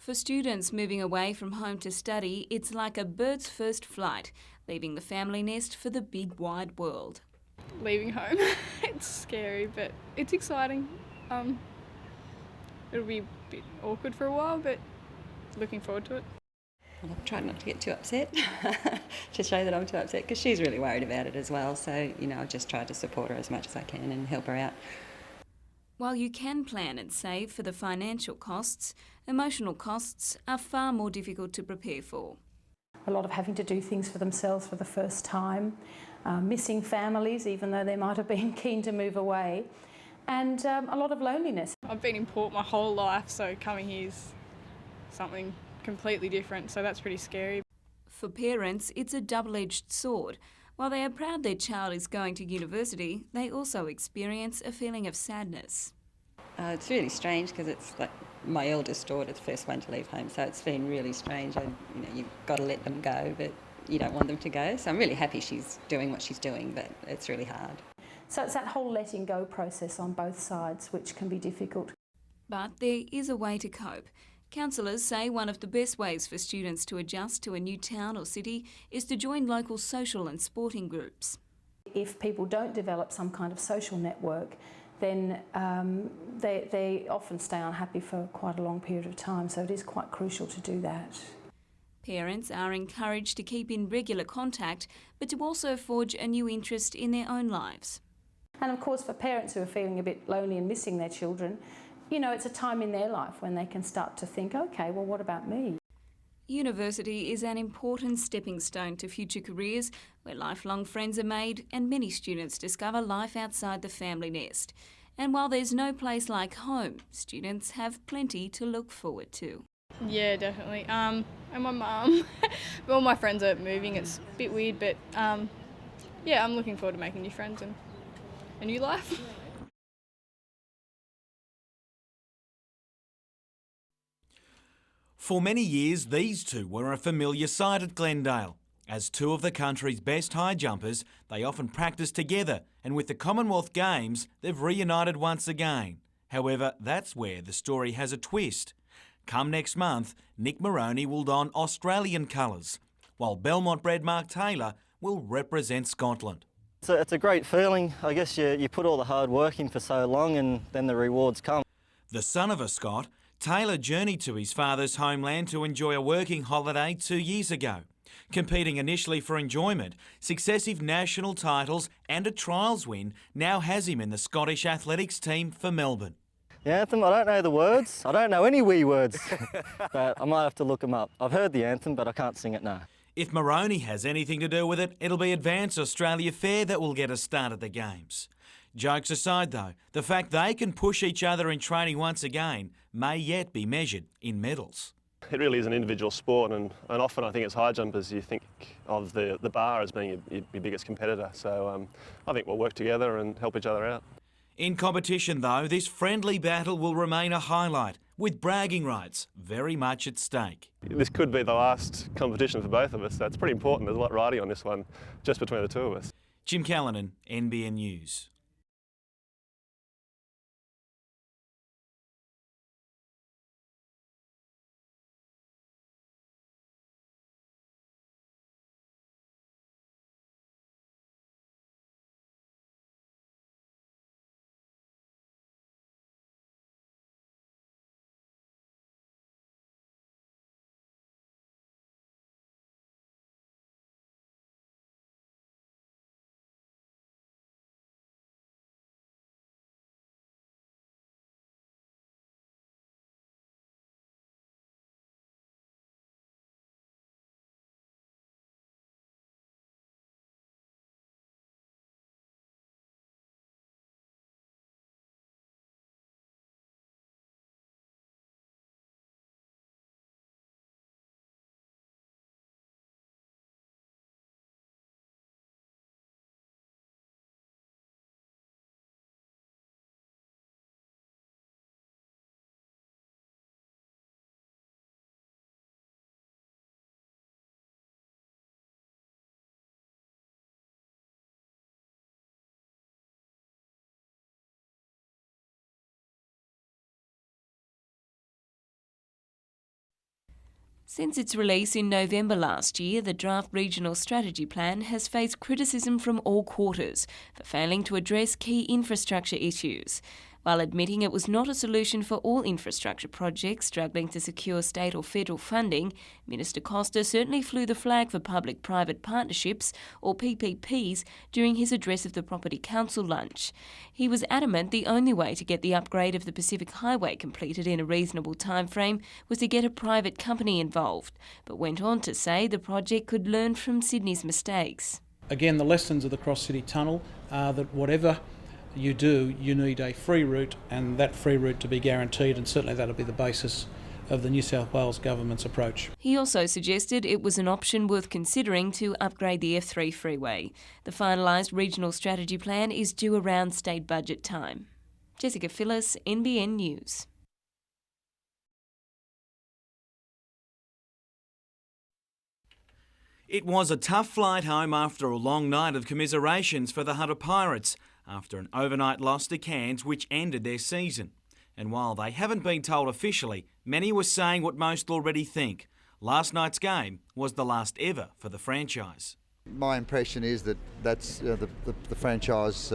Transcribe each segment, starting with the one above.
For students moving away from home to study, it's like a bird's first flight, leaving the family nest for the big wide world. Leaving home. It's scary, but it's exciting. It'll be a bit awkward for a while, but looking forward to it. Well, I've tried not to get too upset, to show that I'm too upset, because she's really worried about it as well. So, I've just tried to support her as much as I can and help her out. While you can plan and save for the financial costs, emotional costs are far more difficult to prepare for. A lot of having to do things for themselves for the first time, missing families even though they might have been keen to move away, and a lot of loneliness. I've been in Port my whole life, so coming here's something completely different, so that's pretty scary. For parents, it's a double-edged sword. While they are proud their child is going to university, they also experience a feeling of sadness. It's really strange because it's like my eldest daughter's the first one to leave home, so it's been really strange. You've got to let them go, but you don't want them to go. So I'm really happy she's doing what she's doing, but it's really hard. So it's that whole letting go process on both sides which can be difficult. But there is a way to cope. Counsellors say one of the best ways for students to adjust to a new town or city is to join local social and sporting groups. If people don't develop some kind of social network, then they often stay unhappy for quite a long period of time, so it is quite crucial to do that. Parents are encouraged to keep in regular contact, but to also forge a new interest in their own lives. And of course, for parents who are feeling a bit lonely and missing their children, it's a time in their life when they can start to think, OK, well, what about me? University is an important stepping stone to future careers where lifelong friends are made and many students discover life outside the family nest. And while there's no place like home, students have plenty to look forward to. Yeah, definitely. And my mum. All my friends are moving. It's a bit weird, but yeah, I'm looking forward to making new friends and a new life. For many years, these two were a familiar sight at Glendale. As two of the country's best high jumpers, they often practice together, and with the Commonwealth Games, they've reunited once again. However, that's where the story has a twist. Come next month, Nick Moroney will don Australian colours, while Belmont-bred Mark Taylor will represent Scotland. So it's a great feeling. I guess you put all the hard work in for so long and then the rewards come. The son of a Scot, Taylor journeyed to his father's homeland to enjoy a working holiday 2 years ago. Competing initially for enjoyment, successive national titles and a trials win now has him in the Scottish athletics team for Melbourne. The anthem, I don't know the words. I don't know any wee words, but I might have to look them up. I've heard the anthem, but I can't sing it now. If Moroney has anything to do with it, it'll be Advance Australia Fair that will get us start at the Games. Jokes aside though, the fact they can push each other in training once again may yet be measured in medals. It really is an individual sport, and often I think as high jumpers you think of the bar as being your biggest competitor. So I think we'll work together and help each other out. In competition though, this friendly battle will remain a highlight, with bragging rights very much at stake. This could be the last competition for both of us, so it's pretty important. There's a lot riding on this one, just between the two of us. Jim Callanan, NBN News. Since its release in November last year, the draft regional strategy plan has faced criticism from all quarters for failing to address key infrastructure issues. While admitting it was not a solution for all infrastructure projects struggling to secure state or federal funding, Minister Costa certainly flew the flag for public-private partnerships, or PPPs, during his address of the Property Council lunch. He was adamant the only way to get the upgrade of the Pacific Highway completed in a reasonable timeframe was to get a private company involved, but went on to say the project could learn from Sydney's mistakes. Again, the lessons of the Cross-City Tunnel are that whatever you do, you need a free route, and that free route to be guaranteed, and certainly that'll be the basis of the New South Wales Government's approach. He also suggested it was an option worth considering to upgrade the F3 freeway. The finalised regional strategy plan is due around state budget time. Jessica Phyllis, NBN News. It was a tough flight home after a long night of commiserations for the Hunter Pirates after an overnight loss to Cairns which ended their season. And while they haven't been told officially, many were saying what most already think. Last night's game was the last ever for the franchise. My impression is that that's the franchise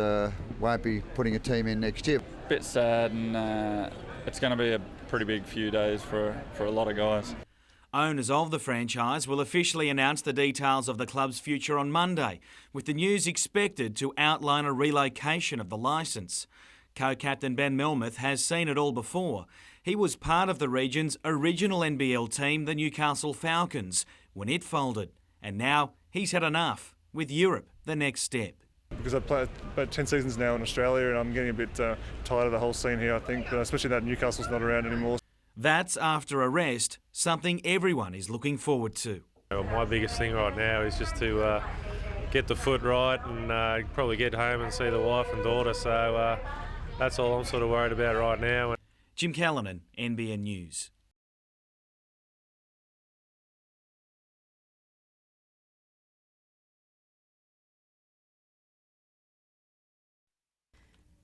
won't be putting a team in next year. Bit sad, and it's going to be a pretty big few days for a lot of guys. Owners of the franchise will officially announce the details of the club's future on Monday, with the news expected to outline a relocation of the licence. Co-captain Ben Melmoth has seen it all before. He was part of the region's original NBL team, the Newcastle Falcons, when it folded. And now he's had enough, with Europe the next step. Because I've played about 10 seasons now in Australia, and I'm getting a bit tired of the whole scene here, I think, especially that Newcastle's not around anymore. That's after a rest, something everyone is looking forward to. My biggest thing right now is just to get the foot right and probably get home and see the wife and daughter. So that's all I'm sort of worried about right now. Jim Callanan, NBN News.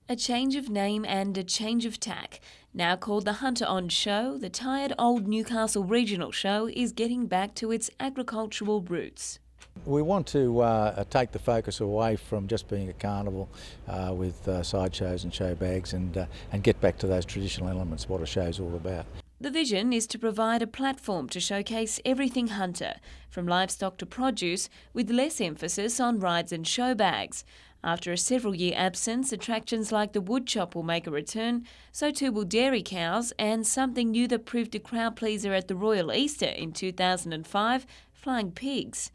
A change of name and a change of tack. Now called the Hunter On Show, the tired old Newcastle Regional Show is getting back to its agricultural roots. We want to take the focus away from just being a carnival with sideshows and show bags and get back to those traditional elements, what a show's all about. The vision is to provide a platform to showcase everything hunter, from livestock to produce, with less emphasis on rides and show bags. After a several-year absence, attractions like the woodchop will make a return, so too will dairy cows, and something new that proved a crowd pleaser at the Royal Easter in 2005, flying pigs.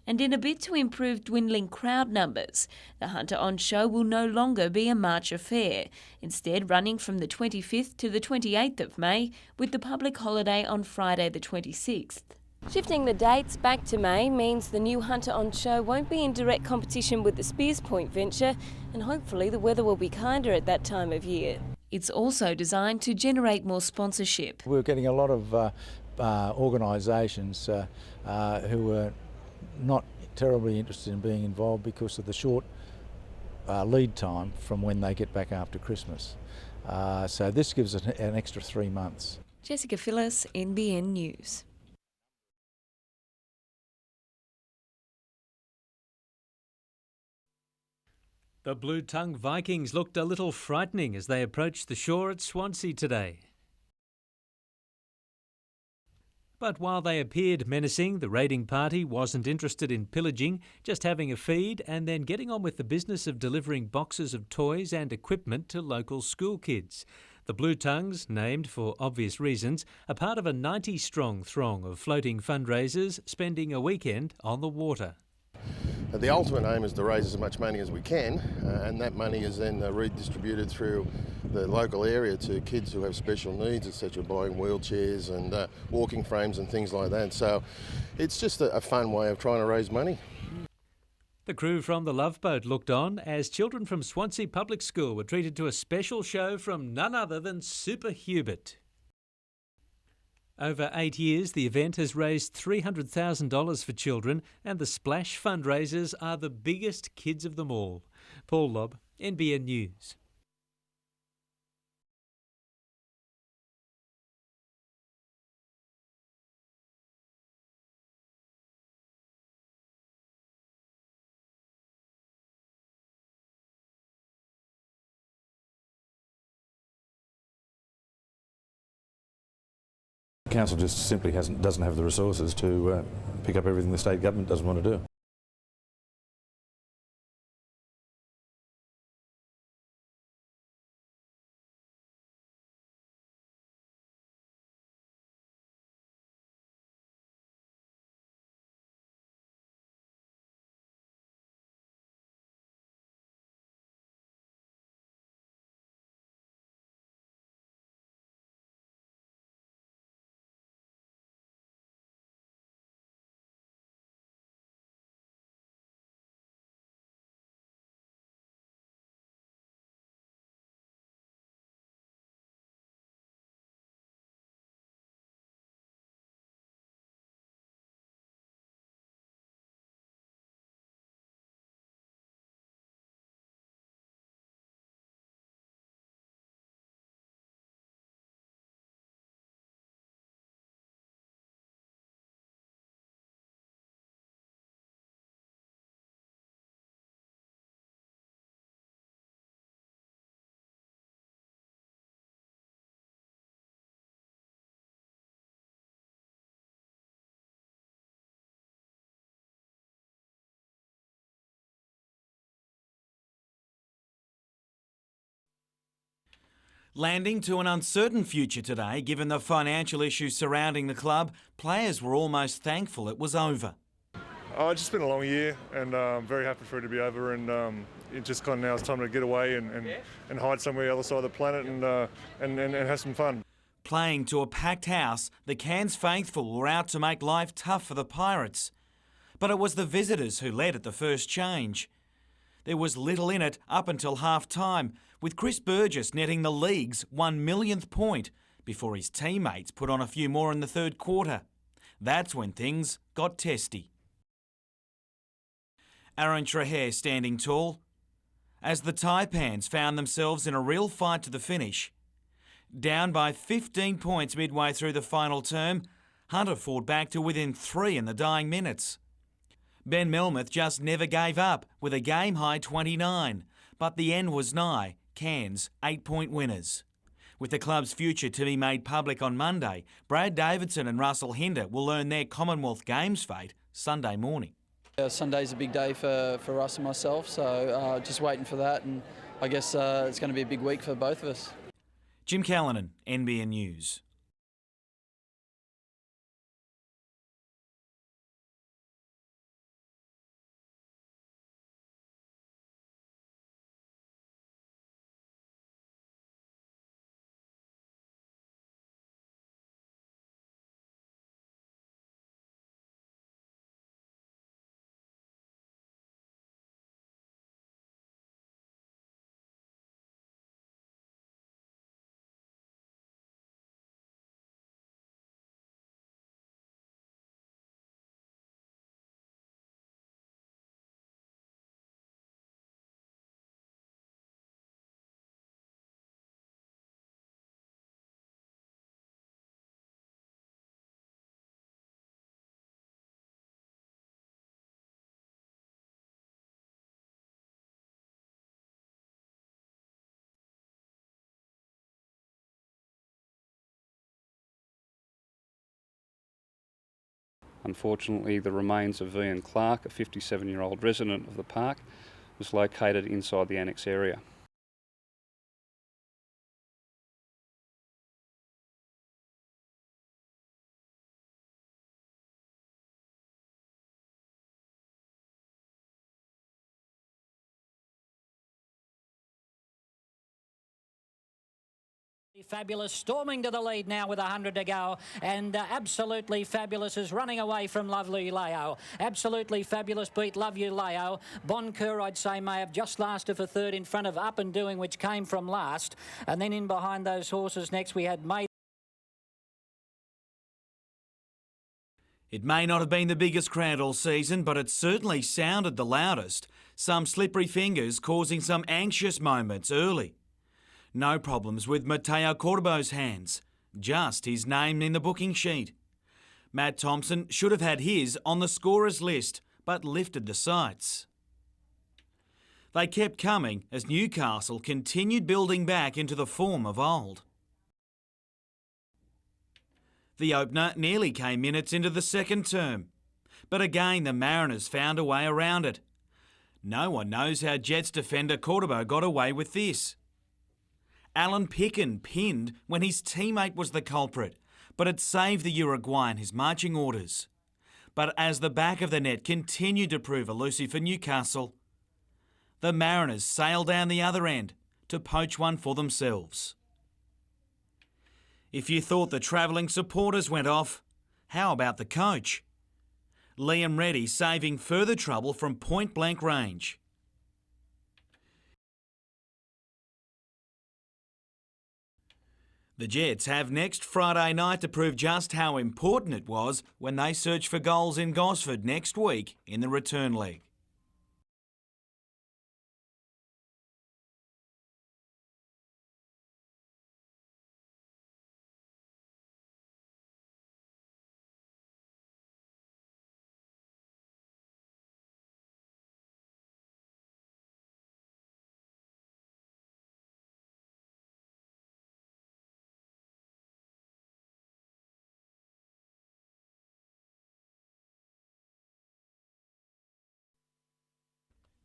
And in a bid to improve dwindling crowd numbers, the Hunter On Show will no longer be a March affair, instead running from the 25th to the 28th of May, with the public holiday on Friday the 26th. Shifting the dates back to May means the new Hunter On Show won't be in direct competition with the Spears Point venture, and hopefully the weather will be kinder at that time of year. It's also designed to generate more sponsorship. We're getting a lot of organisations who are not terribly interested in being involved because of the short lead time from when they get back after Christmas. So this gives us an extra 3 months. Jessica Phyllis, NBN News. The blue-tongued Vikings looked a little frightening as they approached the shore at Swansea today. But while they appeared menacing, the raiding party wasn't interested in pillaging, just having a feed and then getting on with the business of delivering boxes of toys and equipment to local school kids. The Blue Tongues, named for obvious reasons, are part of a 90-strong throng of floating fundraisers spending a weekend on the water. The ultimate aim is to raise as much money as we can, and that money is then redistributed through the local area to kids who have special needs, etc., buying wheelchairs and walking frames and things like that. So it's just a fun way of trying to raise money. The crew from the Love Boat looked on as children from Swansea Public School were treated to a special show from none other than Super Hubert. Over 8 years, the event has raised $300,000 for children, and the Splash fundraisers are the biggest kids of them all. Paul Lobb, NBN News. Council just simply doesn't have the resources to pick up everything the state government doesn't want to do. Landing to an uncertain future today, given the financial issues surrounding the club, players were almost thankful it was over. Oh, it's just been a long year, and I'm very happy for it to be over. And it just kind of now it's time to get away and hide somewhere other side of the planet and have some fun. Playing to a packed house, the Cairns faithful were out to make life tough for the Pirates. But it was the visitors who led at the first change. There was little in it up until half-time, with Chris Burgess netting the league's 1 millionth point before his teammates put on a few more in the third quarter. That's when things got testy. Aaron Trahair standing tall. As the Taipans found themselves in a real fight to the finish. Down by 15 points midway through the final term, Hunter fought back to within 3 in the dying minutes. Ben Melmoth just never gave up with a game-high 29, but the end was nigh, Cairns 8-point winners. With the club's future to be made public on Monday, Brad Davidson and Russell Hinder will learn their Commonwealth Games fate Sunday morning. Sunday's a big day for Russ and myself, so just waiting for that, and I guess it's going to be a big week for both of us. Jim Callanan, NBN News. Unfortunately, the remains of Ian Clark, a 57-year-old resident of the park, was located inside the annex area. Fabulous storming to the lead now with 100 to go, and Absolutely Fabulous is running away from Lovely Leo. Absolutely Fabulous beat Love You Leo. Boncour, I'd say, may have just lasted for third in front of Up and Doing, which came from last. And then in behind those horses next we had May. It may not have been the biggest crowd all season, but it certainly sounded the loudest. Some slippery fingers causing some anxious moments early. No problems with Mateo Cordobo's hands, just his name in the booking sheet. Matt Thompson should have had his on the scorers list, but lifted the sights. They kept coming as Newcastle continued building back into the form of old. The opener nearly came minutes into the second term, but again the Mariners found a way around it. No one knows how Jets defender Cordoba got away with this. Alan Picken pinned when his teammate was the culprit, but it saved the Uruguayan his marching orders. But as the back of the net continued to prove elusive for Newcastle, the Mariners sailed down the other end to poach one for themselves. If you thought the travelling supporters went off, how about the coach? Liam Reddy saving further trouble from point-blank range. The Jets have next Friday night to prove just how important it was when they search for goals in Gosford next week in the return leg.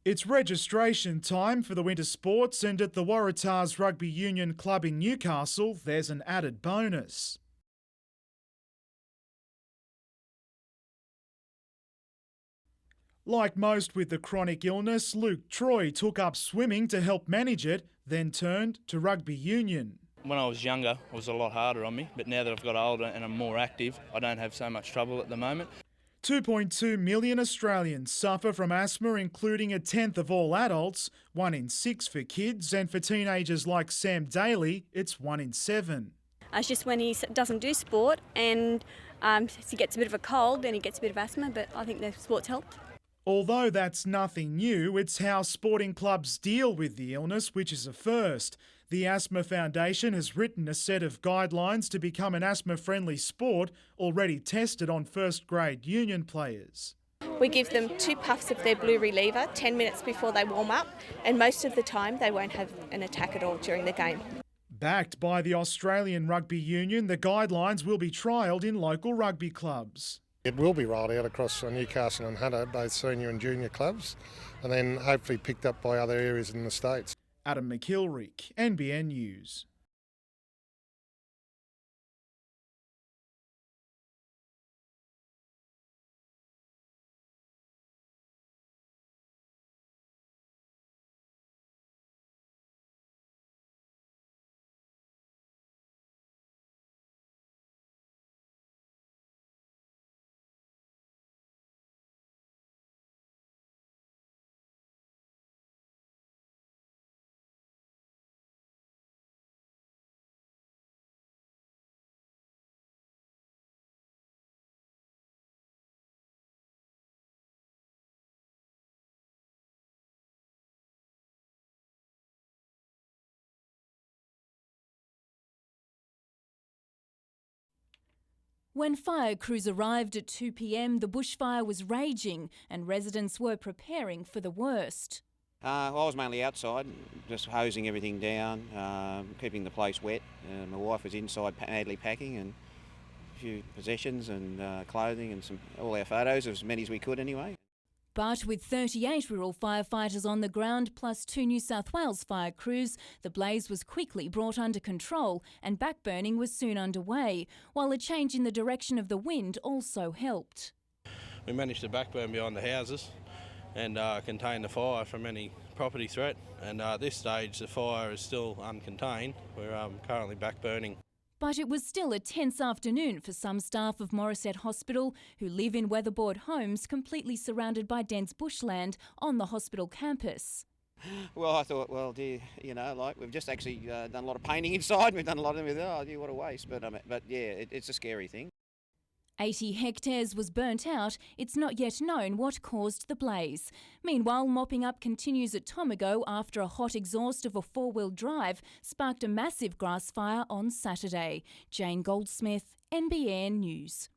It's registration time for the winter sports, and at the Waratahs Rugby Union Club in Newcastle, there's an added bonus. Like most with the chronic illness, Luke Troy took up swimming to help manage it, then turned to rugby union. When I was younger, it was a lot harder on me, but now that I've got older and I'm more active, I don't have so much trouble at the moment. 2.2 million Australians suffer from asthma, including a tenth of all adults, 1 in 6 for kids, and for teenagers like Sam Daly, it's 1 in 7. It's just when he doesn't do sport and he gets a bit of a cold, then he gets a bit of asthma, but I think the sport's helped. Although that's nothing new, it's how sporting clubs deal with the illness, which is a first. The Asthma Foundation has written a set of guidelines to become an asthma-friendly sport, already tested on first-grade union players. We give them 2 puffs of their blue reliever 10 minutes before they warm up, and most of the time they won't have an attack at all during the game. Backed by the Australian Rugby Union, the guidelines will be trialled in local rugby clubs. It will be rolled out across Newcastle and Hunter, both senior and junior clubs, and then hopefully picked up by other areas in the States. Adam McIlrick, NBN News. When fire crews arrived at 2 p.m, the bushfire was raging and residents were preparing for the worst. I was mainly outside, just hosing everything down, keeping the place wet. My wife was inside madly packing, and a few possessions and clothing and all our photos, as many as we could anyway. But with 38 rural firefighters on the ground plus 2 New South Wales fire crews, the blaze was quickly brought under control and backburning was soon underway, while a change in the direction of the wind also helped. We managed to backburn behind the houses and contain the fire from any property threat, and at this stage the fire is still uncontained. We're currently backburning. But it was still a tense afternoon for some staff of Morisset Hospital who live in weatherboard homes completely surrounded by dense bushland on the hospital campus. Well, I thought, well, dear, we've just actually done a lot of painting inside. We've done a lot of it. Oh, dear, what a waste. But yeah, it's a scary thing. 80 hectares was burnt out. It's not yet known what caused the blaze. Meanwhile, mopping up continues at Tomago after a hot exhaust of a 4-wheel drive sparked a massive grass fire on Saturday. Jane Goldsmith, NBN News.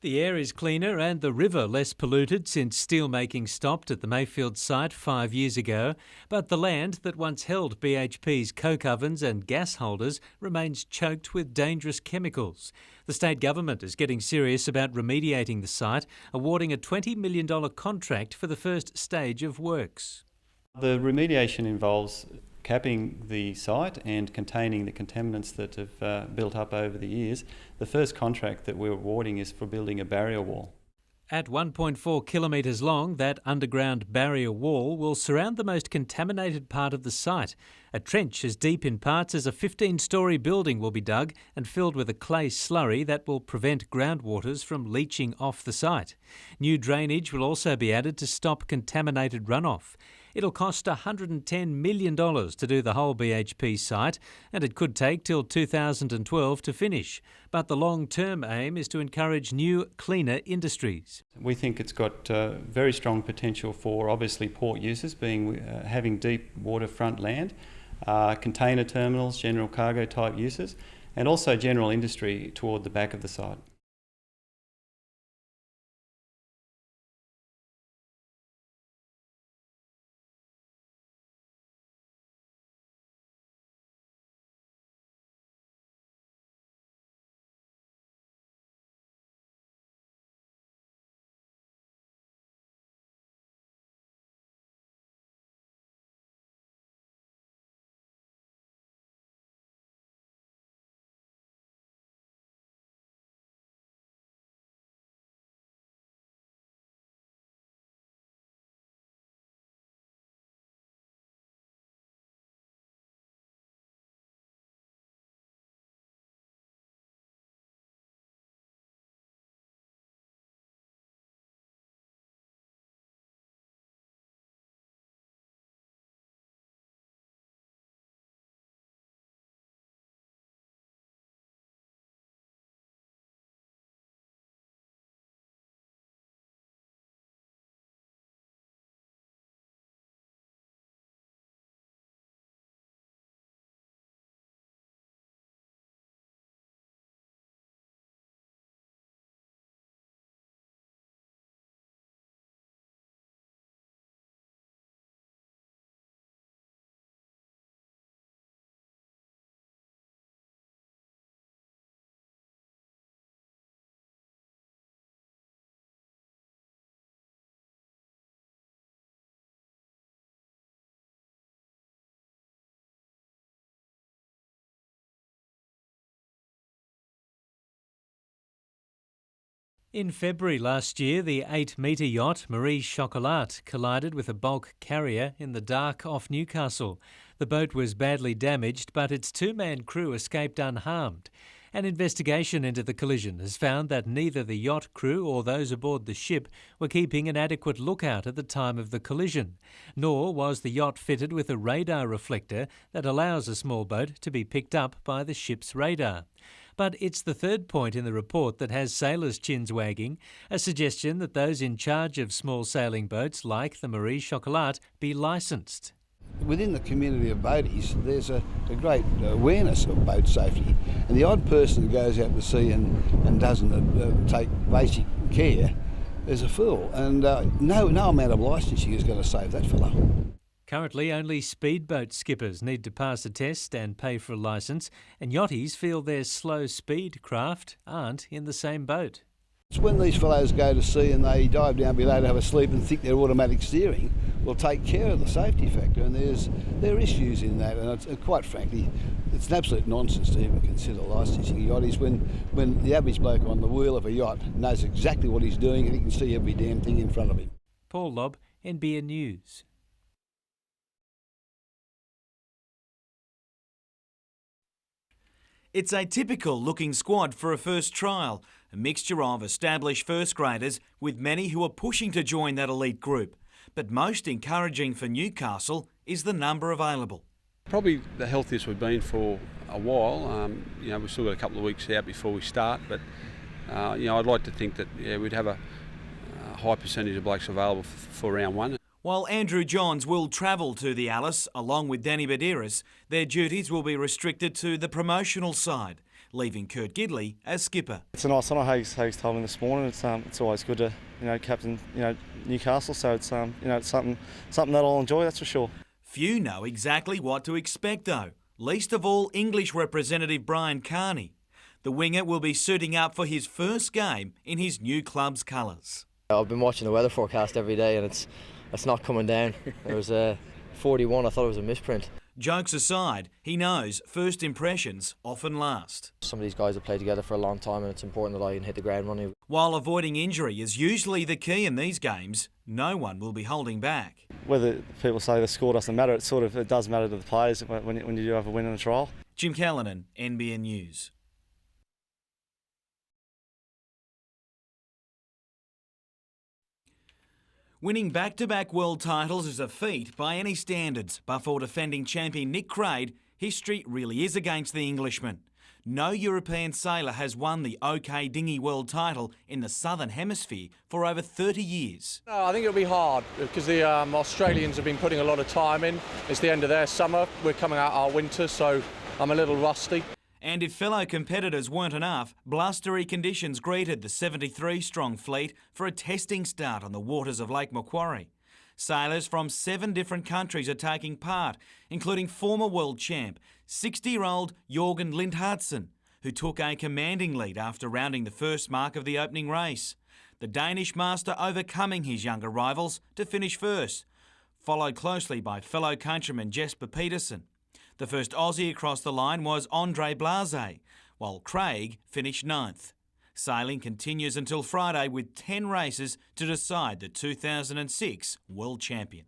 The air is cleaner and the river less polluted since steelmaking stopped at the Mayfield site 5 years ago, but the land that once held BHP's coke ovens and gas holders remains choked with dangerous chemicals. The state government is getting serious about remediating the site, awarding a $20 million contract for the first stage of works. The remediation involves capping the site and containing the contaminants that have built up over the years. The first contract that we're awarding is for building a barrier wall. At 1.4 kilometres long, that underground barrier wall will surround the most contaminated part of the site. A trench as deep in parts as a 15-storey building will be dug and filled with a clay slurry that will prevent groundwaters from leaching off the site. New drainage will also be added to stop contaminated runoff. It'll cost $110 million to do the whole BHP site, and it could take till 2012 to finish. But the long-term aim is to encourage new, cleaner industries. We think it's got very strong potential for obviously port users, having deep waterfront land, container terminals, general cargo type uses, and also general industry toward the back of the site. In February last year, the 8-metre yacht Marie Chocolat collided with a bulk carrier in the Dark off Newcastle. The boat was badly damaged, but its two-man crew escaped unharmed. An investigation into the collision has found that neither the yacht crew or those aboard the ship were keeping an adequate lookout at the time of the collision, nor was the yacht fitted with a radar reflector that allows a small boat to be picked up by the ship's radar. But it's the third point in the report that has sailors' chins wagging, a suggestion that those in charge of small sailing boats like the Marie Chocolat be licensed. Within the community of boaties, there's a great awareness of boat safety, and the odd person who goes out to sea and doesn't take basic care is a fool, and no amount of licensing is going to save that fellow. Currently, only speedboat skippers need to pass a test and pay for a licence, and yachties feel their slow speed craft aren't in the same boat. It's when these fellows go to sea and they dive down below to have a sleep and think their automatic steering will take care of the safety factor, and there are issues in that, and quite frankly, it's an absolute nonsense to even consider licensing yachties when the average bloke on the wheel of a yacht knows exactly what he's doing and he can see every damn thing in front of him. Paul Lobb, NBN News. It's a typical looking squad for a first trial, a mixture of established first graders with many who are pushing to join that elite group. But most encouraging for Newcastle is the number available. Probably the healthiest we've been for a while. We've still got a couple of weeks out before we start, but I'd like to think that we'd have a high percentage of blokes available for round one. While Andrew Johns will travel to the Alice along with Danny Badiris, their duties will be restricted to the promotional side, leaving Kurt Gidley as skipper. It's a nice honour. Haig's told me this morning. It's always good to captain Newcastle. So it's it's something that I'll enjoy. That's for sure. Few know exactly what to expect though. Least of all English representative Brian Carney. The winger will be suiting up for his first game in his new club's colours. I've been watching the weather forecast every day and it's not coming down. It was 41. I thought it was a misprint. Jokes aside, he knows first impressions often last. Some of these guys have played together for a long time and it's important that I can hit the ground running. While avoiding injury is usually the key in these games, no one will be holding back. Whether people say the score doesn't matter, it does matter to the players when you do have a win in a trial. Jim Callanan, NBN News. Winning back-to-back world titles is a feat by any standards, but for defending champion Nick Craig, history really is against the Englishman. No European sailor has won the OK Dinghy world title in the Southern Hemisphere for over 30 years. I think it'll be hard because the Australians have been putting a lot of time in. It's the end of their summer, we're coming out our winter, so I'm a little rusty. And if fellow competitors weren't enough, blustery conditions greeted the 73-strong fleet for a testing start on the waters of Lake Macquarie. Sailors from 7 different countries are taking part, including former world champ, 60-year-old Jorgen Lindhartsen, who took a commanding lead after rounding the first mark of the opening race. The Danish master overcoming his younger rivals to finish first, followed closely by fellow countryman Jesper Petersen. The first Aussie across the line was Andre Blase, while Craig finished 9th. Sailing continues until Friday with 10 races to decide the 2006 world champion.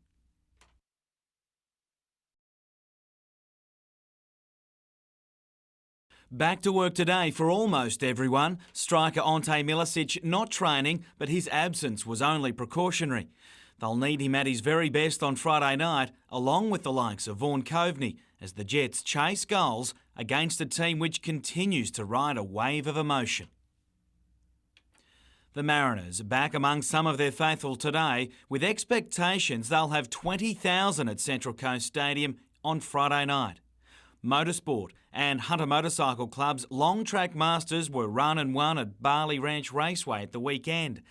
Back to work today for almost everyone. Striker Ante Milicic not training, but his absence was only precautionary. They'll need him at his very best on Friday night, along with the likes of Vaughan Coveney, as the Jets chase goals against a team which continues to ride a wave of emotion. The Mariners back among some of their faithful today, with expectations they'll have 20,000 at Central Coast Stadium on Friday night. Motorsport and Hunter Motorcycle Club's Long Track Masters were run and won at Barley Ranch Raceway at the weekend.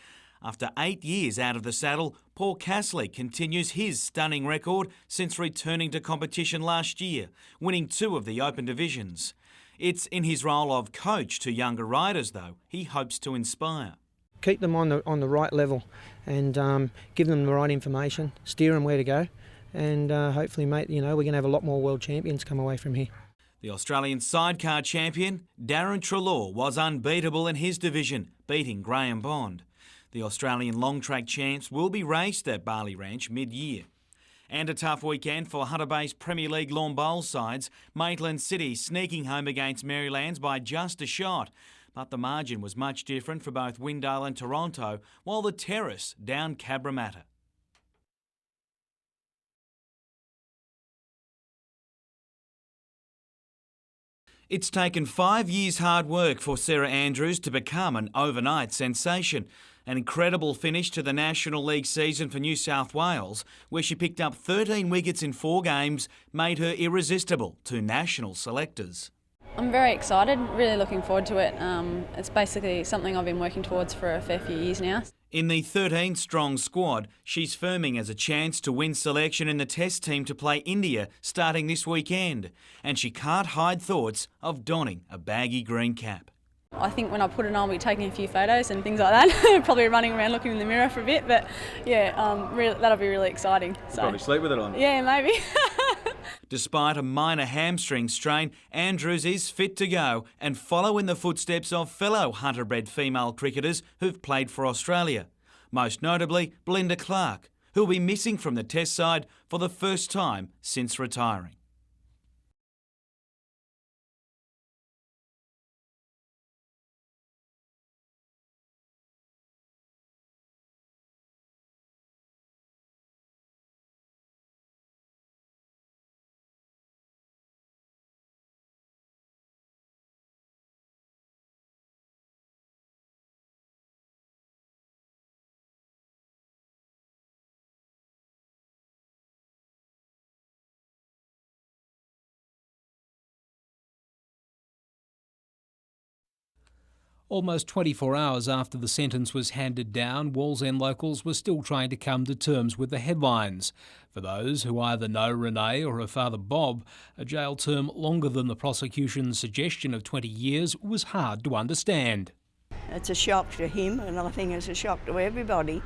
After 8 years out of the saddle, Paul Castley continues his stunning record since returning to competition last year, winning 2 of the Open divisions. It's in his role of coach to younger riders, though, he hopes to inspire. Keep them on the right level and give them the right information, steer them where to go, and hopefully, mate, we're going to have a lot more world champions come away from here. The Australian sidecar champion, Darren Treloar, was unbeatable in his division, beating Graham Bond. The Australian long track champs will be raced at Barley Ranch mid-year. And a tough weekend for Hunter-based Premier League lawn bowl sides, Maitland City sneaking home against Marylands by just a shot. But the margin was much different for both Windale and Toronto, while the Terrace down Cabramatta. It's taken 5 years' hard work for Sarah Andrews to become an overnight sensation. An incredible finish to the National League season for New South Wales, where she picked up 13 wickets in 4 games, made her irresistible to national selectors. I'm very excited, really looking forward to it. It's basically something I've been working towards for a fair few years now. In the 13-strong squad, she's firming as a chance to win selection in the Test team to play India starting this weekend. And she can't hide thoughts of donning a baggy green cap. I think when I put it on, I'll be taking a few photos and things like that. Probably running around looking in the mirror for a bit, but yeah, that'll be really exciting. So, probably sleep with it on. Yeah, maybe. Despite a minor hamstring strain, Andrews is fit to go and follow in the footsteps of fellow Hunter-bred female cricketers who've played for Australia. Most notably, Belinda Clark, who'll be missing from the Test side for the first time since retiring. Almost 24 hours after the sentence was handed down, Wallsend locals were still trying to come to terms with the headlines. For those who either know Renee or her father Bob, a jail term longer than the prosecution's suggestion of 20 years was hard to understand. It's a shock to him, and I think it's a shock to everybody.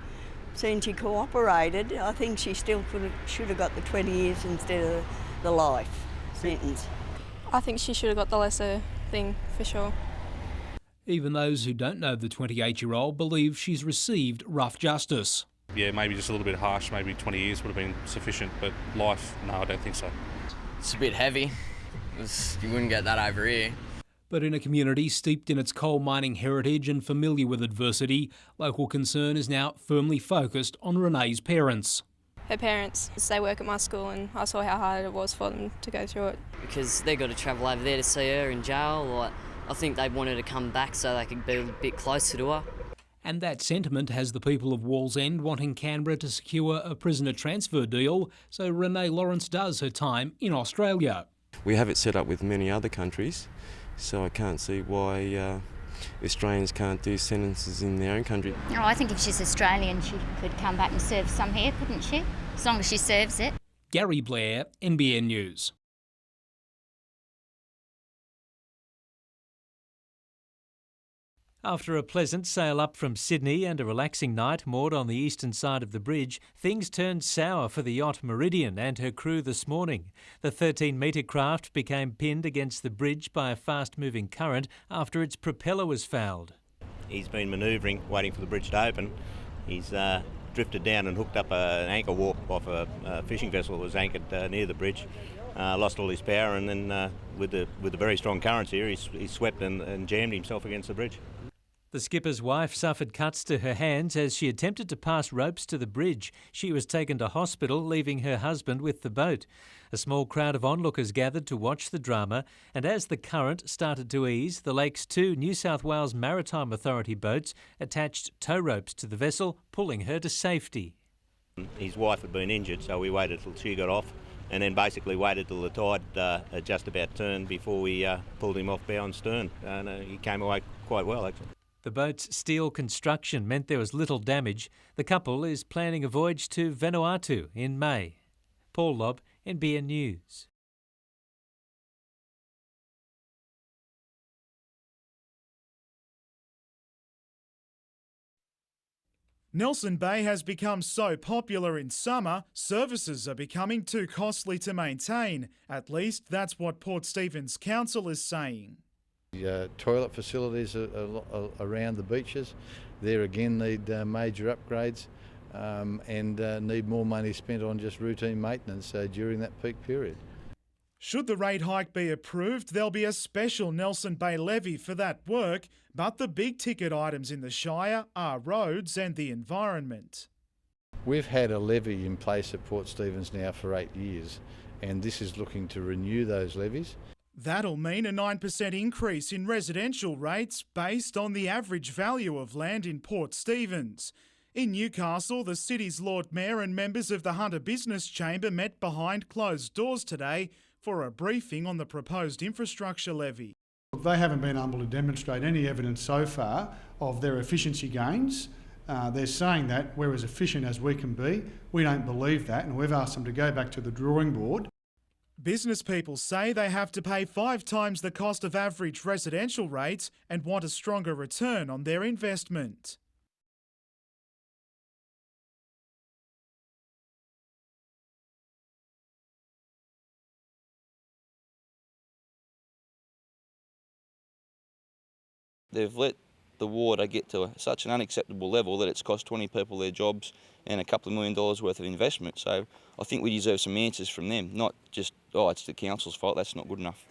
Since he cooperated, I think she still should have got the 20 years instead of the life sentence. I think she should have got the lesser thing, for sure. Even those who don't know the 28-year-old believe she's received rough justice. Yeah, maybe just a little bit harsh, maybe 20 years would have been sufficient, but life, no, I don't think so. It's a bit heavy. You wouldn't get that over here. But in a community steeped in its coal mining heritage and familiar with adversity, local concern is now firmly focused on Renee's parents. Her parents, they work at my school, and I saw how hard it was for them to go through it. Because they got to travel over there to see her in jail, or I think they wanted to come back so they could be a bit closer to her. And that sentiment has the people of Wallsend wanting Canberra to secure a prisoner transfer deal so Renee Lawrence does her time in Australia. We have it set up with many other countries, so I can't see why Australians can't do sentences in their own country. Oh, I think if she's Australian, she could come back and serve some here, couldn't she? As long as she serves it. Gary Blair, NBN News. After a pleasant sail up from Sydney and a relaxing night moored on the eastern side of the bridge, things turned sour for the yacht Meridian and her crew this morning. The 13-metre craft became pinned against the bridge by a fast-moving current after its propeller was fouled. He's been manoeuvring, waiting for the bridge to open. He's drifted down and hooked up an anchor warp off a fishing vessel that was anchored near the bridge. Lost all his power, and then with the very strong currents here, he swept and jammed himself against the bridge. The skipper's wife suffered cuts to her hands as she attempted to pass ropes to the bridge. She was taken to hospital, leaving her husband with the boat. A small crowd of onlookers gathered to watch the drama, and as the current started to ease, the lake's 2 New South Wales Maritime Authority boats attached tow ropes to the vessel, pulling her to safety. His wife had been injured, so we waited till she got off, and then basically waited till the tide had just about turned before we pulled him off bow and stern, and he came away quite well, actually. The boat's steel construction meant there was little damage. The couple is planning a voyage to Vanuatu in May. Paul Lobb, NBN News. Nelson Bay has become so popular in summer, services are becoming too costly to maintain. At least that's what Port Stephens Council is saying. Toilet facilities around the beaches, there again need major upgrades and need more money spent on just routine maintenance during that peak period. Should the rate hike be approved, there'll be a special Nelson Bay levy for that work, but the big ticket items in the Shire are roads and the environment. We've had a levy in place at Port Stephens now for 8 years, and this is looking to renew those levies. That'll mean a 9% increase in residential rates based on the average value of land in Port Stephens. In Newcastle, the city's Lord Mayor and members of the Hunter Business Chamber met behind closed doors today for a briefing on the proposed infrastructure levy. They haven't been able to demonstrate any evidence so far of their efficiency gains. They're saying that we're as efficient as we can be. We don't believe that, and we've asked them to go back to the drawing board. Business people say they have to pay 5 times the cost of average residential rates and want a stronger return on their investment. They've let the water get to such an unacceptable level that it's cost 20 people their jobs and a couple of $1 million worth of investment. So I think we deserve some answers from them, not just, oh, it's the council's fault. That's not good enough.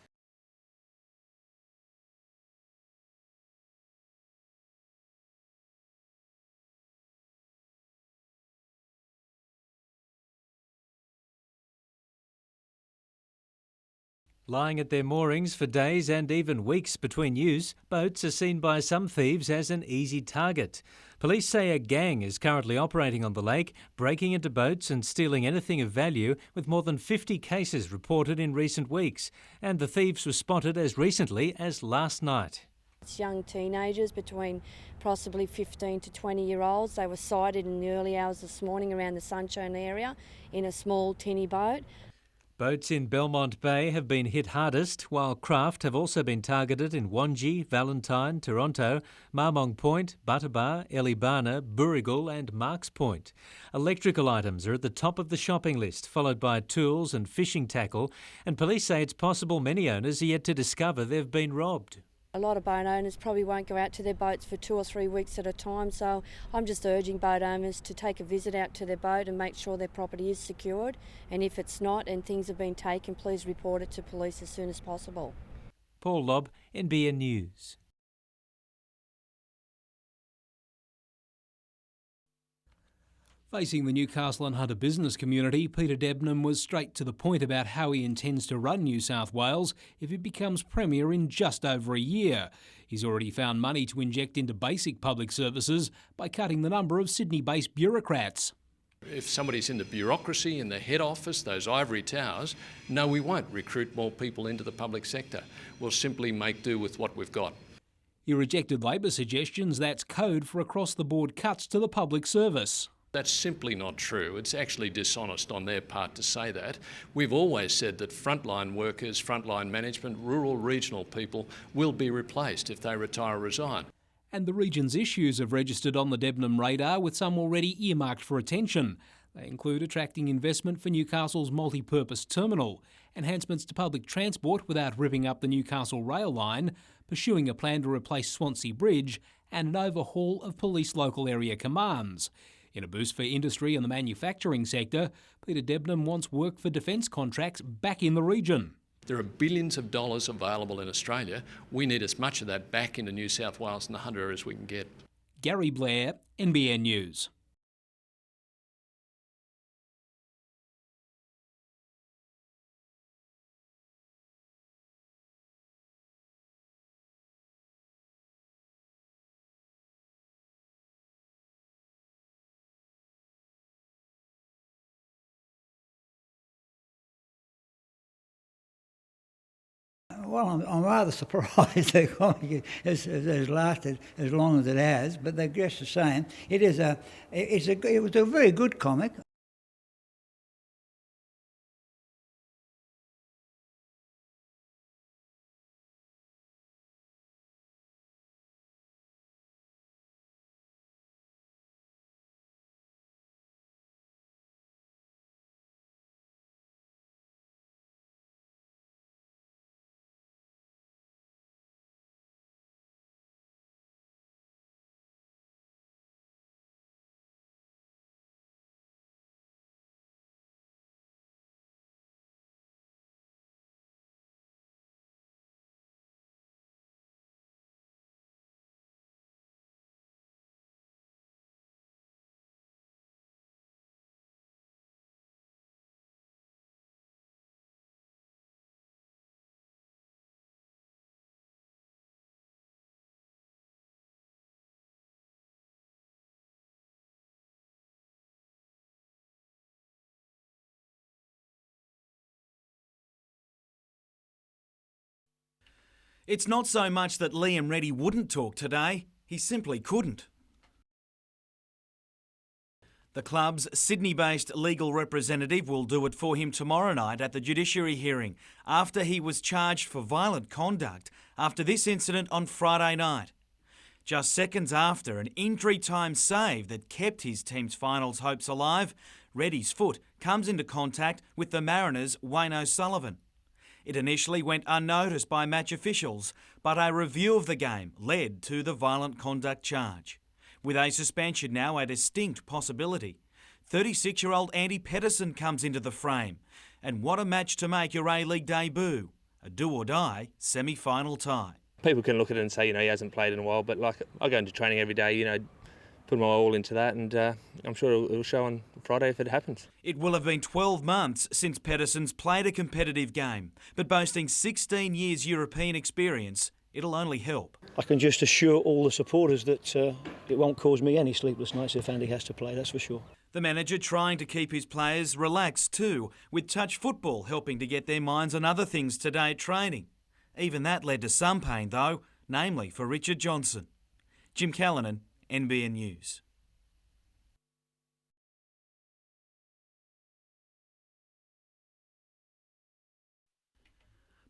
Lying at their moorings for days and even weeks between use, boats are seen by some thieves as an easy target. Police say a gang is currently operating on the lake, breaking into boats and stealing anything of value, with more than 50 cases reported in recent weeks. And the thieves were spotted as recently as last night. It's young teenagers between possibly 15 to 20-year-olds. They were sighted in the early hours this morning around the Sunshine area in a small tinny boat. Boats in Belmont Bay have been hit hardest, while craft have also been targeted in Wangi, Valentine, Toronto, Marmong Point, Butterbar, Elibana, Burrigal and Marks Point. Electrical items are at the top of the shopping list, followed by tools and fishing tackle, and police say it's possible many owners are yet to discover they've been robbed. A lot of boat owners probably won't go out to their boats for 2 or 3 weeks at a time, so I'm just urging boat owners to take a visit out to their boat and make sure their property is secured, and if it's not and things have been taken, please report it to police as soon as possible. Paul Lobb, NBN News. Facing the Newcastle and Hunter business community, Peter Debnam was straight to the point about how he intends to run New South Wales if he becomes Premier in just over a year. He's already found money to inject into basic public services by cutting the number of Sydney-based bureaucrats. If somebody's in the bureaucracy, in the head office, those ivory towers, no, we won't recruit more people into the public sector. We'll simply make do with what we've got. He rejected Labor suggestions that's code for across-the-board cuts to the public service. That's simply not true. It's actually dishonest on their part to say that. We've always said that frontline workers, frontline management, rural, regional people will be replaced if they retire or resign. And the region's issues have registered on the Debnam radar, with some already earmarked for attention. They include attracting investment for Newcastle's multi-purpose terminal, enhancements to public transport without ripping up the Newcastle rail line, pursuing a plan to replace Swansea Bridge, and an overhaul of police local area commands. In a boost for industry and the manufacturing sector, Peter Debnam wants work for defence contracts back in the region. There are billions of dollars available in Australia. We need as much of that back into New South Wales and the Hunter as we can get. Gary Blair, NBN News. Well, I'm rather surprised the comic has lasted as long as it has, but they're just the same. It was a very good comic. It's not so much that Liam Reddy wouldn't talk today, he simply couldn't. The club's Sydney-based legal representative will do it for him tomorrow night at the judiciary hearing after he was charged for violent conduct after this incident on Friday night. Just seconds after an injury time save that kept his team's finals hopes alive, Reddy's foot comes into contact with the Mariners' Wayne O'Sullivan. It initially went unnoticed by match officials, but a review of the game led to the violent conduct charge. With a suspension now a distinct possibility, 36-year-old Andy Pedersen comes into the frame. And what a match to make your A-League debut. A do-or-die semi-final tie. People can look at it and say, he hasn't played in a while, but I go into training every day, put my all into that, and I'm sure it'll show on Friday if it happens. It will have been 12 months since Pedersen's played a competitive game, but boasting 16 years European experience, it'll only help. I can just assure all the supporters that it won't cause me any sleepless nights if Andy has to play, that's for sure. The manager trying to keep his players relaxed too, with touch football helping to get their minds on other things today at training. Even that led to some pain though, namely for Richard Johnson. Jim Callanan, NBN News.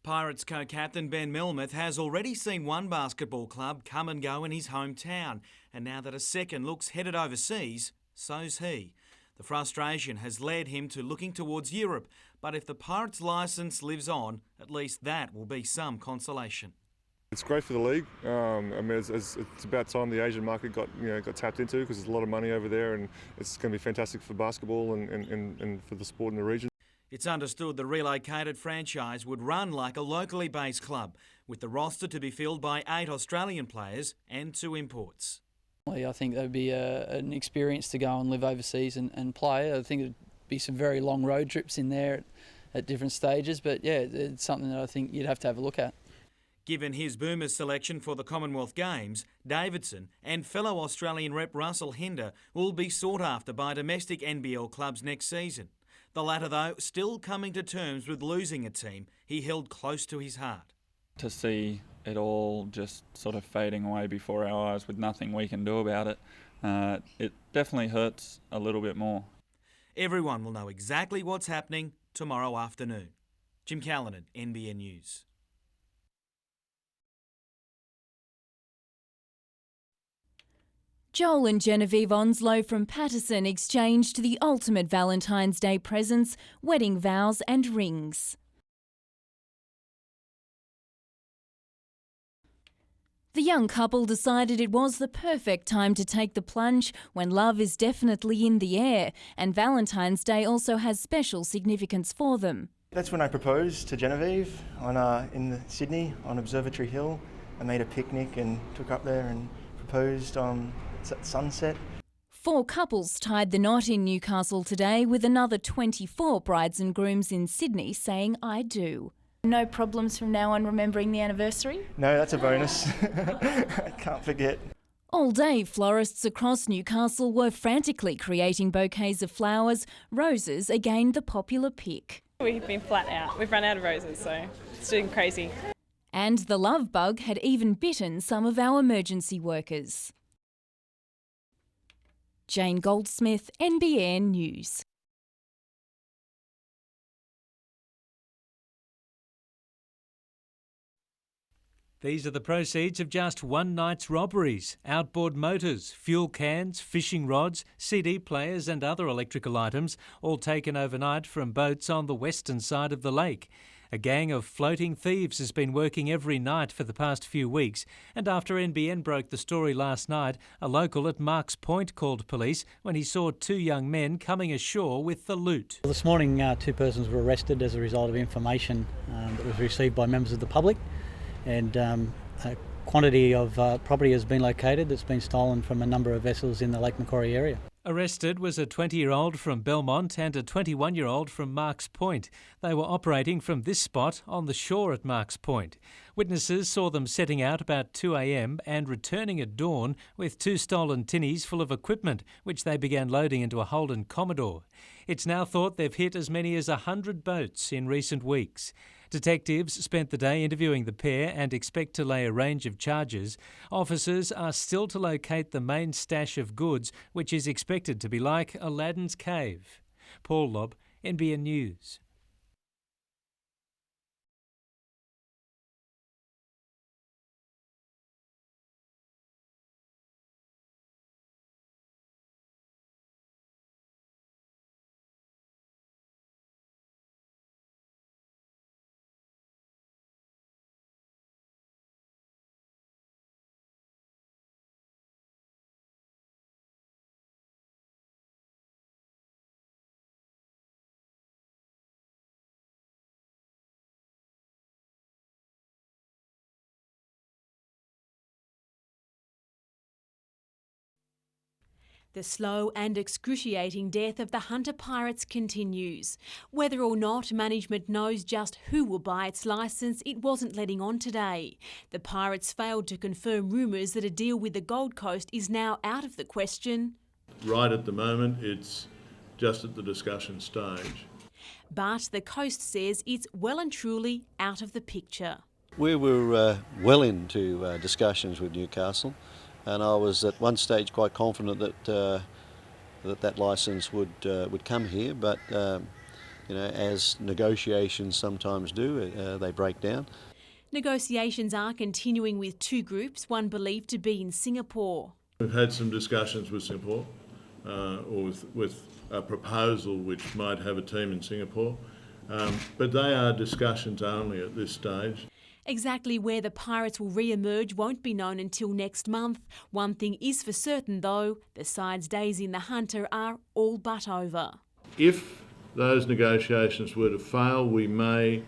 Pirates co-captain Ben Milmuth has already seen one basketball club come and go in his hometown, and now that a second looks headed overseas, so's he. The frustration has led him to looking towards Europe, but if the Pirates' licence lives on, at least that will be some consolation. It's great for the league. I mean, it's about time the Asian market got tapped into, because there's a lot of money over there, and it's going to be fantastic for basketball and for the sport in the region. It's understood the relocated franchise would run like a locally based club, with the roster to be filled by 8 Australian players and 2 imports. I think that would be an experience to go and live overseas and play. I think it would be some very long road trips in there at different stages, but yeah, it's something that I think you'd have to have a look at. Given his Boomers selection for the Commonwealth Games, Davidson and fellow Australian rep Russell Hinder will be sought after by domestic NBL clubs next season. The latter, though, still coming to terms with losing a team he held close to his heart. To see it all just sort of fading away before our eyes with nothing we can do about it, it definitely hurts a little bit more. Everyone will know exactly what's happening tomorrow afternoon. Jim Callanan, NBN News. Joel and Genevieve Onslow from Patterson exchanged the ultimate Valentine's Day presents, wedding vows and rings. The young couple decided it was the perfect time to take the plunge when love is definitely in the air, and Valentine's Day also has special significance for them. That's when I proposed to Genevieve in Sydney on Observatory Hill. I made a picnic and took up there and proposed at sunset. 4 couples tied the knot in Newcastle today, with another 24 brides and grooms in Sydney saying I do. No problems from now on remembering the anniversary? No, that's a bonus. I can't forget. All day, florists across Newcastle were frantically creating bouquets of flowers. Roses again the popular pick. We've been flat out. We've run out of roses, so it's doing crazy. And the love bug had even bitten some of our emergency workers. Jane Goldsmith, NBN News. These are the proceeds of just one night's robberies: outboard motors, fuel cans, fishing rods, CD players and other electrical items, all taken overnight from boats on the western side of the lake. A gang of floating thieves has been working every night for the past few weeks, and after NBN broke the story last night, a local at Marks Point called police when he saw 2 young men coming ashore with the loot. This morning 2 persons were arrested as a result of information that was received by members of the public, and a quantity of property has been located that's been stolen from a number of vessels in the Lake Macquarie area. Arrested was a 20-year-old from Belmont and a 21-year-old from Marks Point. They were operating from this spot on the shore at Marks Point. Witnesses saw them setting out about 2 a.m. and returning at dawn with 2 stolen tinnies full of equipment, which they began loading into a Holden Commodore. It's now thought they've hit as many as 100 boats in recent weeks. Detectives spent the day interviewing the pair and expect to lay a range of charges. Officers are still to locate the main stash of goods, which is expected to be like Aladdin's cave. Paul Lobb, NBN News. The slow and excruciating death of the Hunter Pirates continues. Whether or not management knows just who will buy its licence, it wasn't letting on today. The Pirates failed to confirm rumours that a deal with the Gold Coast is now out of the question. Right at the moment, it's just at the discussion stage. But the Coast says it's well and truly out of the picture. We were well into discussions with Newcastle, and I was at one stage quite confident that that licence would come here, but as negotiations sometimes do, they break down. Negotiations are continuing with two groups, one believed to be in Singapore. We've had some discussions with Singapore, or with a proposal which might have a team in Singapore, but they are discussions only at this stage. Exactly where the Pirates will re-emerge won't be known until next month. One thing is for certain though, the side's days in the Hunter are all but over. If those negotiations were to fail, we may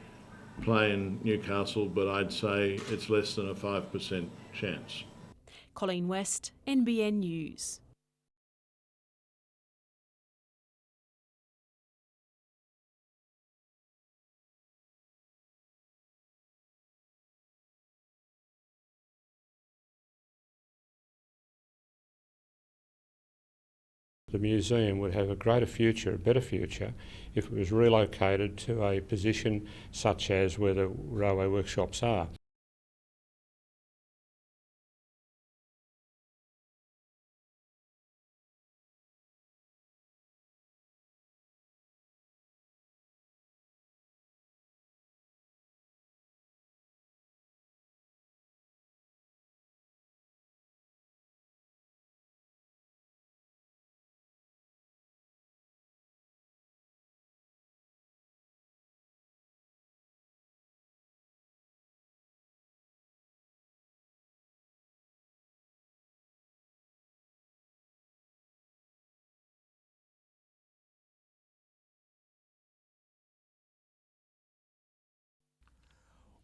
play in Newcastle, but I'd say it's less than a 5% chance. Colleen West, NBN News. The museum would have a greater future, a better future, if it was relocated to a position such as where the railway workshops are.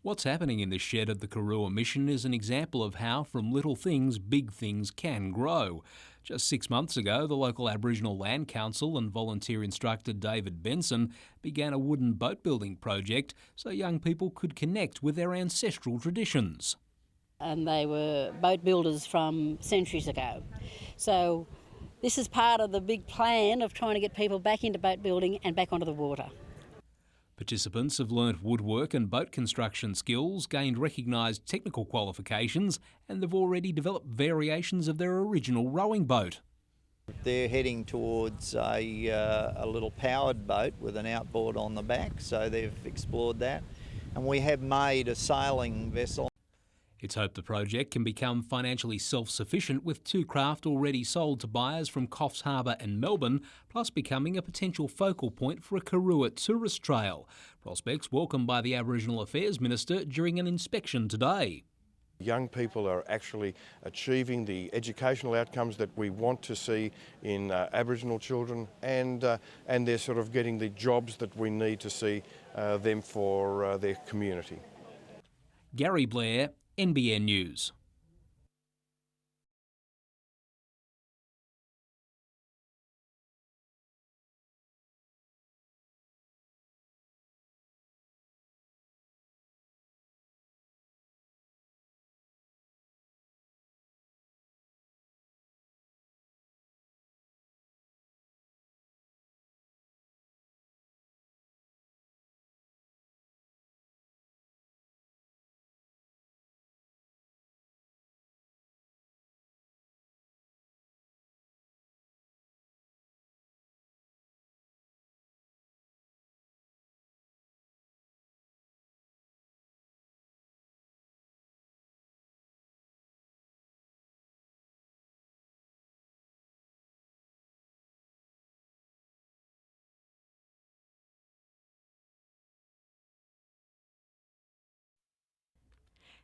What's happening in the shed at the Karua Mission is an example of how from little things big things can grow. Just 6 months ago, the local Aboriginal Land Council and volunteer instructor David Benson began a wooden boat building project so young people could connect with their ancestral traditions. And they were boat builders from centuries ago. So this is part of the big plan of trying to get people back into boat building and back onto the water. Participants have learnt woodwork and boat construction skills, gained recognised technical qualifications, and they've already developed variations of their original rowing boat. They're heading towards a little powered boat with an outboard on the back, so they've explored that. And we have made a sailing vessel. It's hoped the project can become financially self-sufficient with 2 craft already sold to buyers from Coffs Harbour and Melbourne, plus becoming a potential focal point for a Karua tourist trail. Prospects welcomed by the Aboriginal Affairs Minister during an inspection today. Young people are actually achieving the educational outcomes that we want to see in Aboriginal children, and they're sort of getting the jobs that we need to see them for their community. Gary Blair, NBN News.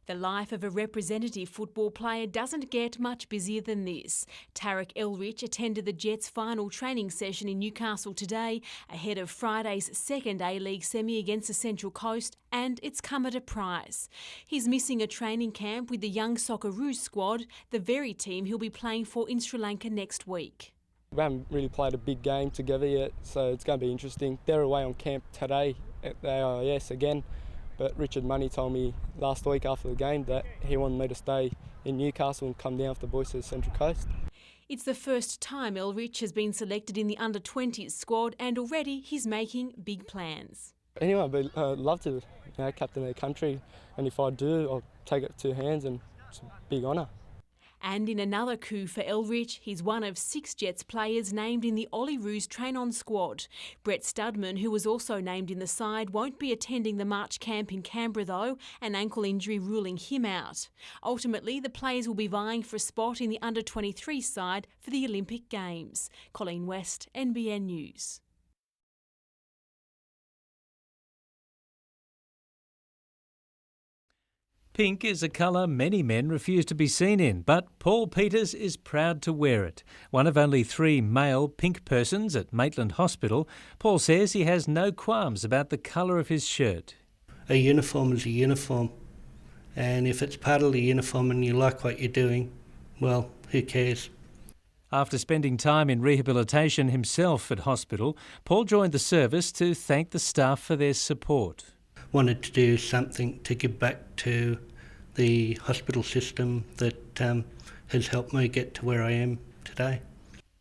The life of a representative football player doesn't get much busier than this. Tarek Elrich attended the Jets' final training session in Newcastle today, ahead of Friday's second A-League semi against the Central Coast, and it's come at a price. He's missing a training camp with the young Socceroos squad, the very team he'll be playing for in Sri Lanka next week. We haven't really played a big game together yet, so it's going to be interesting. They're away on camp today at the AIS again. But Richard Money told me last week after the game that he wanted me to stay in Newcastle and come down with the boys to the Central Coast. It's the first time Elrich has been selected in the under-20s squad, and already he's making big plans. anyone, but I'd love to captain their country, and if I do, I'll take it to hands, and it's a big honour. And in another coup for Elrich, he's one of 6 Jets players named in the Olyroos train-on squad. Brett Studman, who was also named in the side, won't be attending the March camp in Canberra though, an ankle injury ruling him out. Ultimately, the players will be vying for a spot in the under-23 side for the Olympic Games. Colleen West, NBN News. Pink is a colour many men refuse to be seen in, but Paul Peters is proud to wear it. One of only 3 male pink persons at Maitland Hospital, Paul says he has no qualms about the colour of his shirt. A uniform is a uniform, and if it's part of the uniform and you like what you're doing, well, who cares? After spending time in rehabilitation himself at hospital, Paul joined the service to thank the staff for their support. Wanted to do something to give back to the hospital system that has helped me get to where I am today.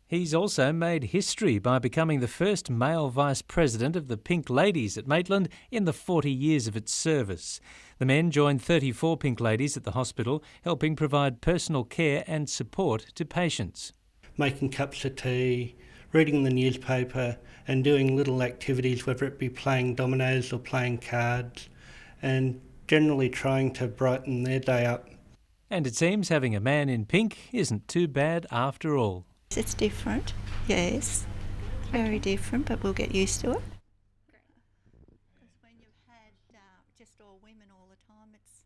He's also made history by becoming the first male vice president of the Pink Ladies at Maitland in the 40 years of its service. The men joined 34 Pink Ladies at the hospital, helping provide personal care and support to patients. Making cups of tea, reading the newspaper and doing little activities, whether it be playing dominoes or playing cards, and generally trying to brighten their day up. And it seems having a man in pink isn't too bad after all. It's different, yes, very different, but we'll get used to it. Because when you've had just all women all the time, it's...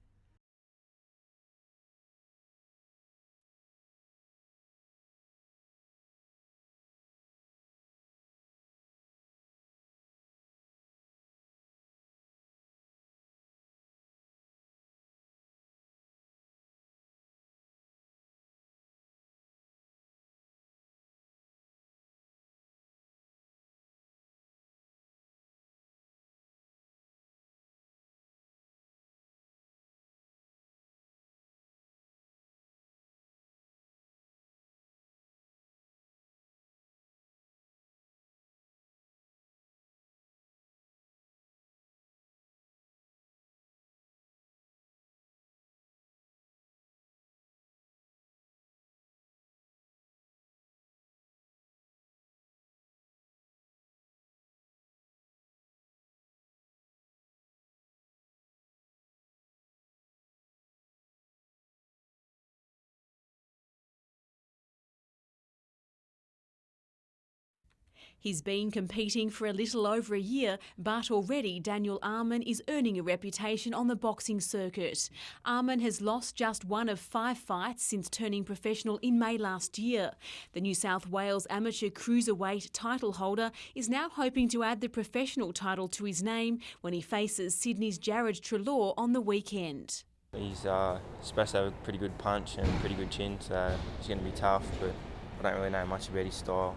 He's been competing for a little over a year, but already Daniel Arman is earning a reputation on the boxing circuit. Arman has lost just 1 of 5 fights since turning professional in May last year. The New South Wales amateur cruiserweight title holder is now hoping to add the professional title to his name when he faces Sydney's Jared Treloar on the weekend. He's supposed to have a pretty good punch and a pretty good chin, so he's going to be tough, but I don't really know much about his style.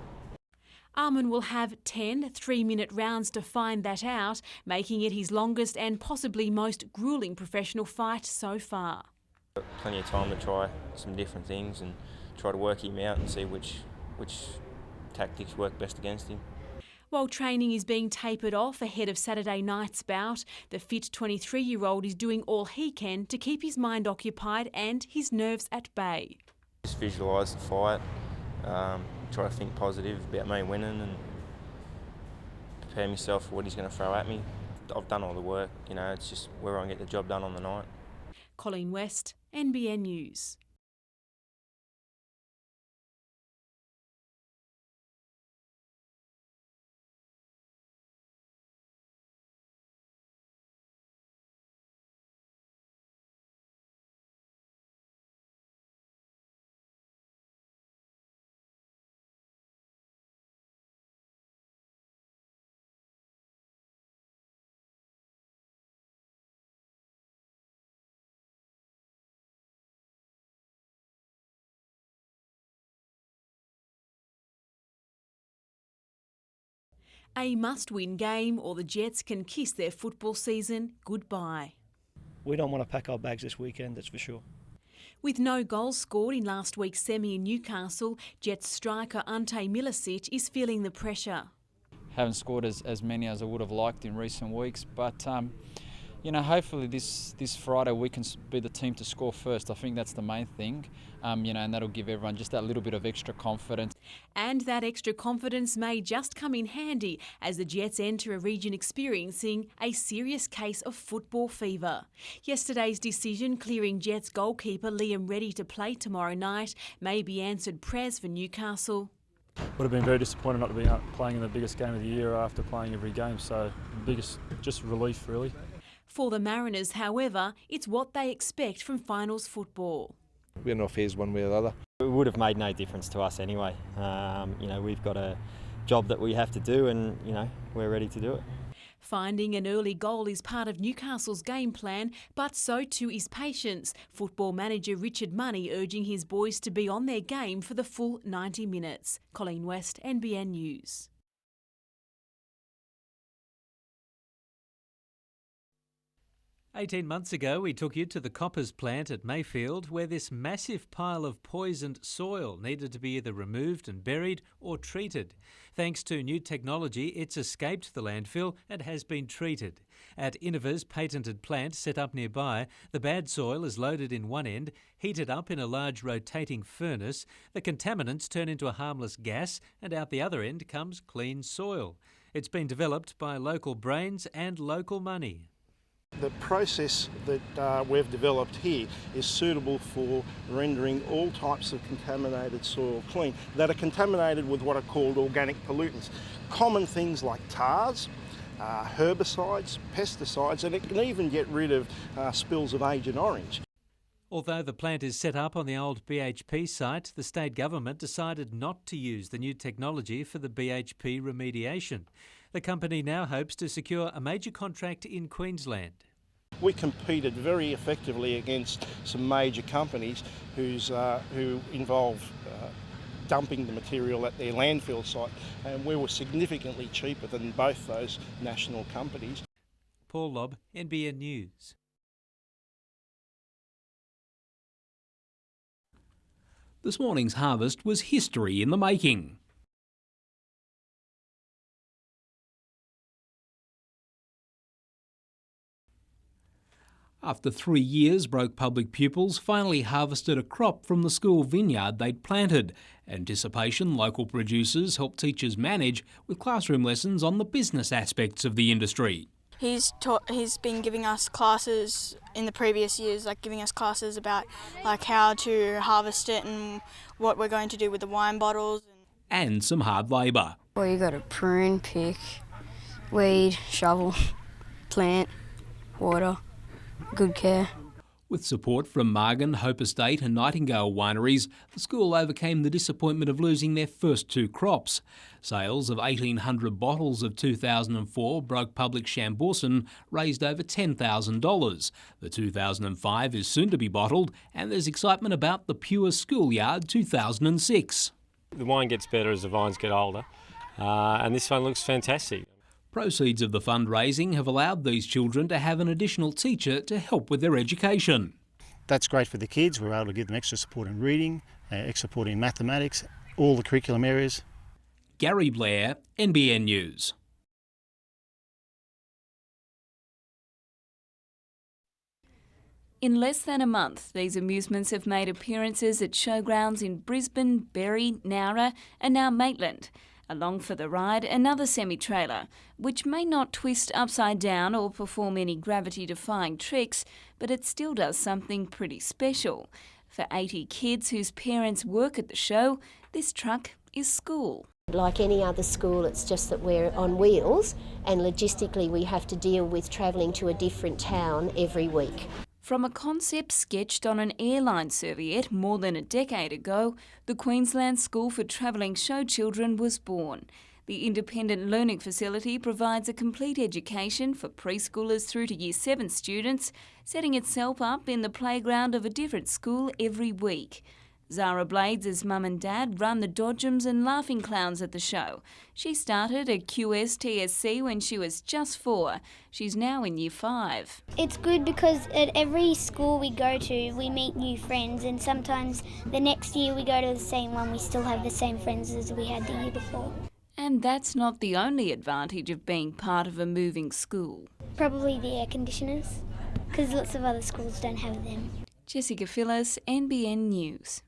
Arman will have 10 3-minute rounds to find that out, making it his longest and possibly most gruelling professional fight so far. Got plenty of time to try some different things and try to work him out and see which tactics work best against him. While training is being tapered off ahead of Saturday night's bout, the fit 23-year-old is doing all he can to keep his mind occupied and his nerves at bay. Just visualise the fight. Try to think positive about me winning and prepare myself for what he's going to throw at me. I've done all the work, it's just where I can get the job done on the night. Colleen West, NBN News. A must-win game or the Jets can kiss their football season goodbye. We don't want to pack our bags this weekend, that's for sure. With no goals scored in last week's semi in Newcastle, Jets striker Ante Milicic is feeling the pressure. haven't scored as many as I would have liked in recent weeks, but you know, hopefully this Friday we can be the team to score first. I think that's the main thing, you know, and that'll give everyone just that little bit of extra confidence. And that extra confidence may just come in handy as the Jets enter a region experiencing a serious case of football fever. Yesterday's decision clearing Jets goalkeeper Liam Reddy to play tomorrow night may be answered prayers for Newcastle. Would have been very disappointed not to be out playing in the biggest game of the year after playing every game, so just relief really. For the Mariners, however, it's what they expect from finals football. We're not phased one way or the other. It would have made no difference to us anyway. You know, we've got a job that we have to do and, you know, we're ready to do it. Finding an early goal is part of Newcastle's game plan, but so too is patience. Football manager Richard Money urging his boys to be on their game for the full 90 minutes. Colleen West, NBN News. 18 months ago, we took you to the Coppers plant at Mayfield, where this massive pile of poisoned soil needed to be either removed and buried or treated. Thanks to new technology, it's escaped the landfill and has been treated. At Innova's patented plant set up nearby, the bad soil is loaded in one end, heated up in a large rotating furnace. The contaminants turn into a harmless gas, and out the other end comes clean soil. It's been developed by local brains and local money. The process that we've developed here is suitable for rendering all types of contaminated soil clean that are contaminated with what are called organic pollutants. Common things like tars, herbicides, pesticides, and it can even get rid of spills of Agent Orange. Although the plant is set up on the old BHP site, the state government decided not to use the new technology for the BHP remediation. The company now hopes to secure a major contract in Queensland. We competed very effectively against some major companies who involve dumping the material at their landfill site, and we were significantly cheaper than both those national companies. Paul Lobb, NBN News. This morning's harvest was history in the making. After 3 years, Broke public pupils finally harvested a crop from the school vineyard they'd planted. Anticipation local producers helped teachers manage with classroom lessons on the business aspects of the industry. He's been giving us classes in the previous years, like giving us classes about like how to harvest it and what we're going to do with the wine bottles. And some hard labour. Well, you got to prune, pick, weed, shovel, plant, water, good care. With support from Margan, Hope Estate and Nightingale wineries, the school overcame the disappointment of losing their first two crops. Sales of 1,800 bottles of 2004 Broke Public Shamborson raised over $10,000. The 2005 is soon to be bottled, and there's excitement about the Pure Schoolyard 2006. The wine gets better as the vines get older, and this one looks fantastic. Proceeds of the fundraising have allowed these children to have an additional teacher to help with their education. That's great for the kids. We're able to give them extra support in reading, extra support in mathematics, all the curriculum areas. Gary Blair, NBN News. In less than a month, these amusements have made appearances at showgrounds in Brisbane, Berry, Nowra and now Maitland. Along for the ride, another semi-trailer, which may not twist upside down or perform any gravity-defying tricks, but it still does something pretty special. For 80 kids whose parents work at the show, this truck is school. Like any other school, it's just that we're on wheels and logistically we have to deal with travelling to a different town every week. From a concept sketched on an airline serviette more than a decade ago, the Queensland School for Travelling Show Children was born. The independent learning facility provides a complete education for preschoolers through to Year 7 students, setting itself up in the playground of a different school every week. Zara Blades' mum and dad run the Dodgems and Laughing Clowns at the show. She started at QSTSC when she was just 4. She's now in Year 5. It's good because at every school we go to, we meet new friends, and sometimes the next year we go to the same one, we still have the same friends as we had the year before. And that's not the only advantage of being part of a moving school. Probably the air conditioners, because lots of other schools don't have them. Jessica Phyllis, NBN News.